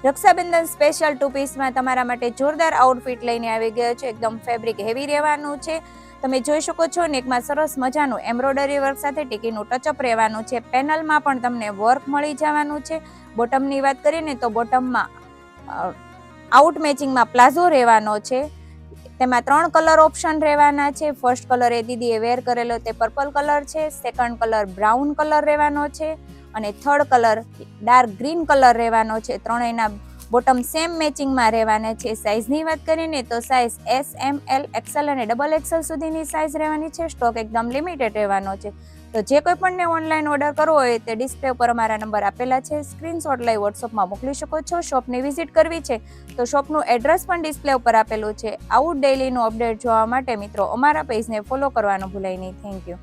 Rakshabandhan special 2 પીસમાં તમારા માટે જોરદાર આઉટફિટ લઈને આવી ગયો છે. એકદમ ફેબ્રિક હેવી રહેવાનું છે. તમે જોઈ શકો છો નેકમાં સરસ મજાનું એમ્બ્રોઇડરી વર્ક સાથે ટીકીનું ટચઅપ રહેવાનું છે. પેનલમાં પણ તમને વર્ક મળી જવાનું છે. બોટમની વાત કરીએ ને તો બોટમમાં આઉટ મેચિંગમાં પ્લાઝો રહેવાનો છે. તેમાં 3 કલર ઓપ્શન રહેવાના છે. ફર્સ્ટ કલર એ દીદીએ વેર કરેલો તે પર્પલ કલર છે, સેકન્ડ કલર બ્રાઉન કલર રહેવાનો છે અને third colour dark green colour રહેવાનો છે. ત્રણેયના બોટમ સેમ મેચિંગમાં રહેવાના છે. સાઇઝની વાત કરીએ તો size S, M, L, XL અને XXL સુધીની સાઇઝ રહેવાની છે. સ્ટોક એકદમ લિમિટેડ રહેવાનો છે. તો જે કોઈ પણને ઓનલાઈન ઓર્ડર કરવો હોય તે ડિસ્પ્લે ઉપર અમારા નંબર આપેલા છે, સ્ક્રીનશોટ લઈ વોટ્સઅપમાં મોકલી શકો છો. શોપની વિઝિટ કરવી છે તો શોપનું એડ્રેસ પણ ડિસ્પ્લે ઉપર આપેલું છે. આવું ડેઈલીનું અપડેટ જોવા માટે મિત્રો અમારા પેજને ફોલો કરવાનું ભૂલાય નહીં. Thank you.